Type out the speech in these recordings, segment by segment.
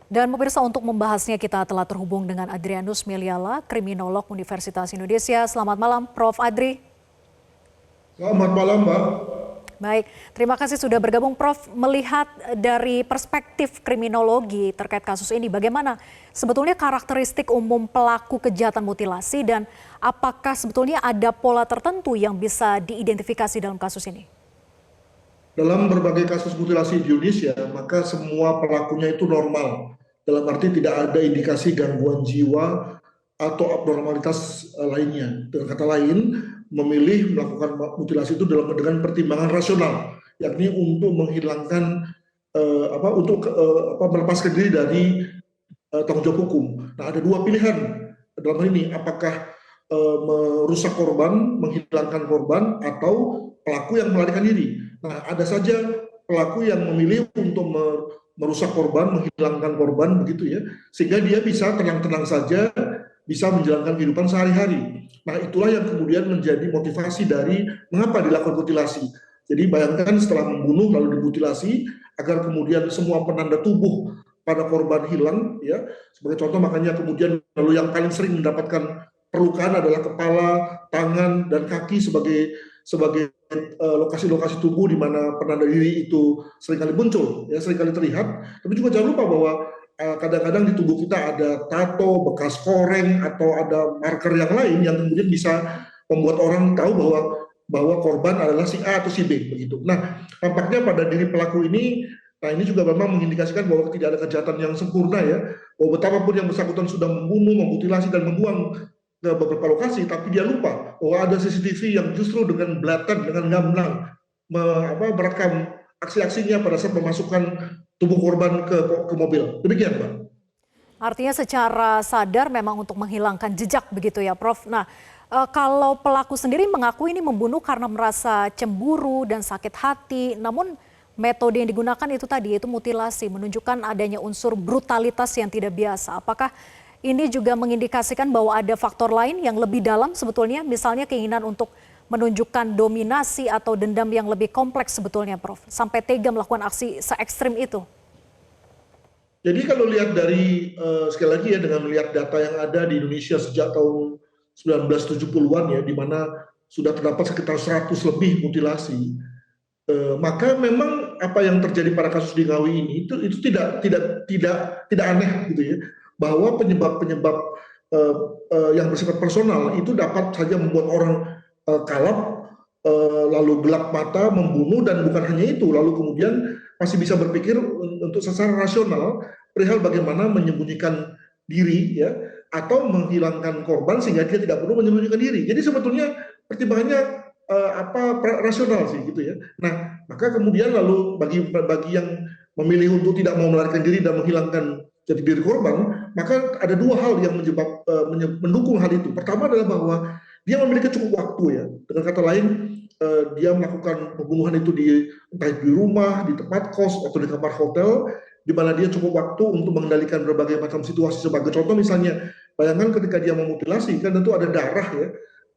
Dan pemirsa, untuk membahasnya kita telah terhubung dengan Adrianus Meliala, kriminolog Universitas Indonesia. Selamat malam, Prof. Adri. Selamat malam, Mbak. Baik, terima kasih sudah bergabung, Prof. Melihat dari perspektif kriminologi terkait kasus ini, bagaimana sebetulnya karakteristik umum pelaku kejahatan mutilasi dan apakah sebetulnya ada pola tertentu yang bisa diidentifikasi dalam kasus ini? Dalam berbagai kasus mutilasi di Indonesia, maka semua pelakunya itu normal. Dalam arti tidak ada indikasi gangguan jiwa atau abnormalitas lainnya. Dengan kata lain, memilih melakukan mutilasi itu dengan pertimbangan rasional, yakni untuk menghilangkan melepaskan diri dari tanggung jawab hukum. Nah, ada dua pilihan dalam hal ini, apakah merusak korban, menghilangkan korban, atau pelaku yang melarikan diri. Nah, ada saja pelaku yang memilih untuk merusak korban, menghilangkan korban, begitu ya, sehingga dia bisa tenang-tenang saja, bisa menjalankan kehidupan sehari-hari. Nah, itulah yang kemudian menjadi motivasi dari mengapa dilakukan mutilasi. Jadi bayangkan setelah membunuh lalu dimutilasi, agar kemudian semua penanda tubuh pada korban hilang, ya. Sebagai contoh, makanya kemudian lalu yang paling sering mendapatkan perlukaan adalah kepala, tangan, dan kaki sebagai lokasi-lokasi tubuh di mana penanda diri itu seringkali muncul, ya, seringkali terlihat. Tapi juga jangan lupa bahwa kadang-kadang di tubuh kita ada tato, bekas koreng, atau ada marker yang lain yang kemudian bisa membuat orang tahu bahwa korban adalah si A atau si B, begitu. Nah, tampaknya pada diri pelaku ini, nah ini juga memang mengindikasikan bahwa tidak ada kejahatan yang sempurna, ya. Bahwa betapapun yang bersangkutan sudah membunuh, memutilasi, dan membuang ke beberapa lokasi, tapi dia lupa bahwa ada CCTV yang justru dengan blatant, dengan gamblang merekam aksi-aksinya pada saat memasukkan tubuh korban ke mobil. Demikian, Pak. Artinya secara sadar memang untuk menghilangkan jejak begitu ya, Prof. Nah, kalau pelaku sendiri mengaku ini membunuh karena merasa cemburu dan sakit hati, namun metode yang digunakan itu tadi, yaitu mutilasi, menunjukkan adanya unsur brutalitas yang tidak biasa. Apakah ini juga mengindikasikan bahwa ada faktor lain yang lebih dalam sebetulnya, misalnya keinginan untuk menunjukkan dominasi atau dendam yang lebih kompleks sebetulnya, Prof. Sampai tega melakukan aksi se ekstrim itu? Jadi kalau lihat dari, sekali lagi ya, dengan melihat data yang ada di Indonesia sejak tahun 1970-an, ya, di mana sudah terdapat sekitar 100 lebih mutilasi, maka memang apa yang terjadi pada kasus di Ngawi ini itu tidak aneh, gitu ya, bahwa penyebab-penyebab yang bersifat personal itu dapat saja membuat orang kalap, lalu gelap mata, membunuh, dan bukan hanya itu, lalu kemudian masih bisa berpikir untuk secara rasional perihal bagaimana menyembunyikan diri, ya, atau menghilangkan korban sehingga dia tidak perlu menyembunyikan diri. Jadi sebetulnya pertimbangannya rasional sih, gitu ya. Nah, maka kemudian lalu bagi yang memilih untuk tidak mau melarikan diri dan menghilangkan jati diri korban, maka ada dua hal yang mendukung hal itu. Pertama adalah bahwa dia memiliki cukup waktu, ya. Dengan kata lain, dia melakukan pembunuhan itu entah di rumah, di tempat kos, atau di kamar hotel, di mana dia cukup waktu untuk mengendalikan berbagai macam situasi. Sebagai contoh misalnya, bayangkan ketika dia memutilasi, kan tentu ada darah, ya.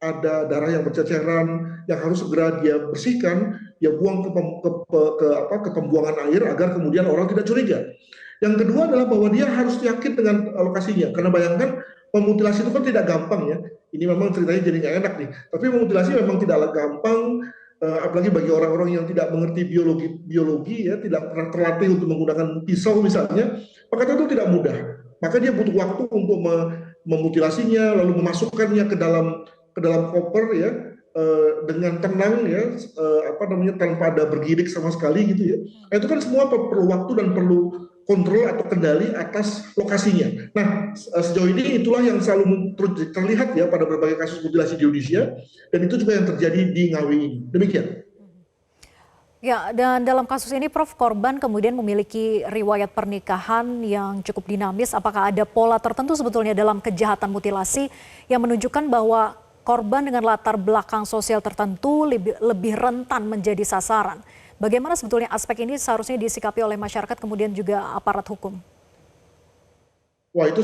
Ada darah yang berceceran yang harus segera dia bersihkan, dia buang ke pembuangan air agar kemudian orang tidak curiga. Yang kedua adalah bahwa dia harus yakin dengan lokasinya, karena bayangkan memutilasi itu kan tidak gampang, ya. Ini memang ceritanya jadi nggak enak nih, tapi memutilasi memang tidaklah gampang, apalagi bagi orang-orang yang tidak mengerti biologi, ya, tidak pernah terlatih untuk menggunakan pisau misalnya, maka itu tidak mudah. Maka dia butuh waktu untuk memutilasinya, lalu memasukkannya ke dalam koper, ya, dengan tenang, ya, tanpa ada bergidik sama sekali, gitu ya. Nah, itu kan semua perlu waktu dan perlu kontrol atau kendali atas lokasinya. Nah, sejauh ini itulah yang selalu terlihat, ya, pada berbagai kasus mutilasi di Indonesia, dan itu juga yang terjadi di Ngawi ini. Demikian. Ya, dan dalam kasus ini, Prof, korban kemudian memiliki riwayat pernikahan yang cukup dinamis. Apakah ada pola tertentu sebetulnya dalam kejahatan mutilasi yang menunjukkan bahwa korban dengan latar belakang sosial tertentu lebih rentan menjadi sasaran? Bagaimana sebetulnya aspek ini seharusnya disikapi oleh masyarakat kemudian juga aparat hukum? Wah, itu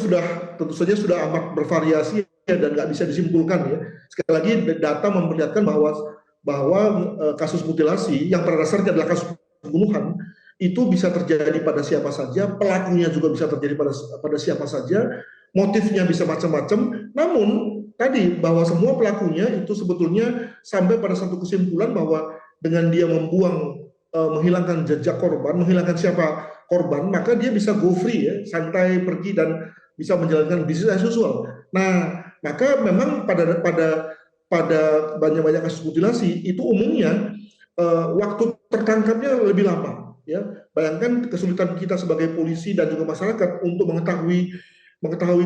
tentu saja sudah amat bervariasi, ya, dan nggak bisa disimpulkan, ya. Sekali lagi, data memperlihatkan bahwa kasus mutilasi yang pada dasarnya adalah kasus pembunuhan itu bisa terjadi pada siapa saja, pelakunya juga bisa terjadi pada siapa saja, motifnya bisa macam-macam. Namun tadi bahwa semua pelakunya itu sebetulnya sampai pada satu kesimpulan bahwa dengan dia menghilangkan jejak korban, menghilangkan siapa korban, maka dia bisa go free ya, santai pergi dan bisa menjalankan bisnis as usual. Nah, maka memang pada banyak-banyak kasus mutilasi itu umumnya waktu tertangkapnya lebih lama. Ya, bayangkan kesulitan kita sebagai polisi dan juga masyarakat untuk mengetahui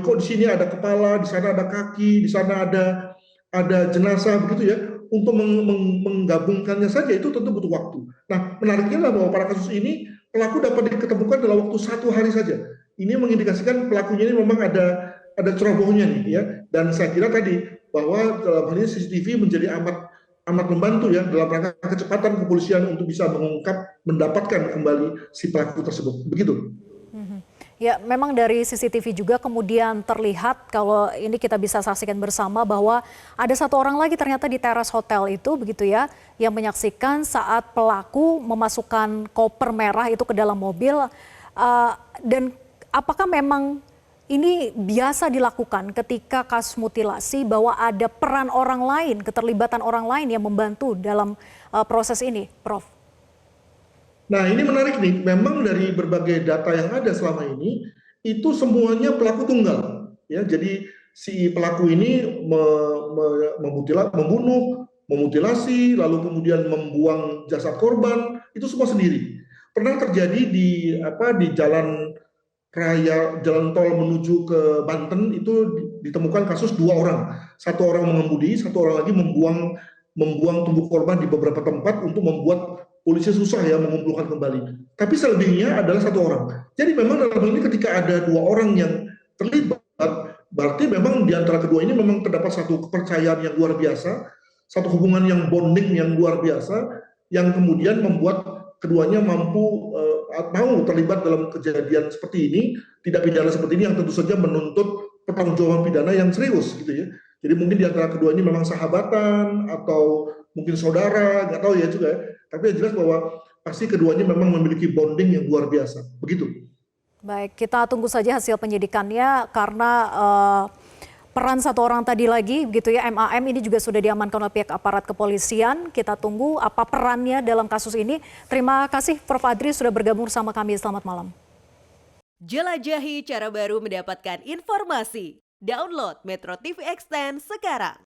kok di sini ada kepala, di sana ada kaki, di sana ada jenazah begitu ya. Untuk menggabungkannya saja itu tentu butuh waktu. Nah, menariknya adalah bahwa pada kasus ini pelaku dapat diketemukan dalam waktu 1 hari saja. Ini mengindikasikan pelakunya ini memang ada cerobohnya nih ya. Dan saya kira tadi bahwa dalam hal ini CCTV menjadi amat membantu ya dalam rangka kecepatan kepolisian untuk bisa mendapatkan kembali si pelaku tersebut. Begitu. Ya, memang dari CCTV juga kemudian terlihat kalau ini kita bisa saksikan bersama bahwa ada satu orang lagi ternyata di teras hotel itu begitu ya, yang menyaksikan saat pelaku memasukkan koper merah itu ke dalam mobil. Dan apakah memang ini biasa dilakukan ketika kasus mutilasi bahwa ada peran orang lain, keterlibatan orang lain yang membantu dalam proses ini, Prof? Nah, ini menarik nih. Memang dari berbagai data yang ada selama ini, itu semuanya pelaku tunggal. Ya, jadi si pelaku ini membunuh, memutilasi, lalu kemudian membuang jasad korban, itu semua sendiri. Pernah terjadi di jalan jalan tol menuju ke Banten itu ditemukan kasus 2 orang. 1 orang mengemudi, 1 orang lagi membuang tubuh korban di beberapa tempat untuk membuat polisi susah ya mengumpulkan kembali. Tapi selebihnya adalah 1 orang. Jadi memang dalam hal ini ketika ada 2 orang yang terlibat, berarti memang di antara kedua ini memang terdapat satu kepercayaan yang luar biasa, satu hubungan yang bonding yang luar biasa, yang kemudian membuat keduanya mau terlibat dalam kejadian seperti ini, tidak pidana seperti ini yang tentu saja menuntut pertanggungjawaban pidana yang serius gitu ya. Jadi mungkin di antara kedua ini memang sahabatan atau mungkin saudara, nggak tahu ya juga ya. Tapi yang jelas bahwa pasti keduanya memang memiliki bonding yang luar biasa. Begitu. Baik, kita tunggu saja hasil penyidikannya karena peran 1 orang tadi lagi gitu ya, MAM ini juga sudah diamankan oleh pihak aparat kepolisian. Kita tunggu apa perannya dalam kasus ini. Terima kasih Prof. Adri sudah bergabung bersama kami. Selamat malam. Jelajahi cara baru mendapatkan informasi. Download Metro TV Extend sekarang.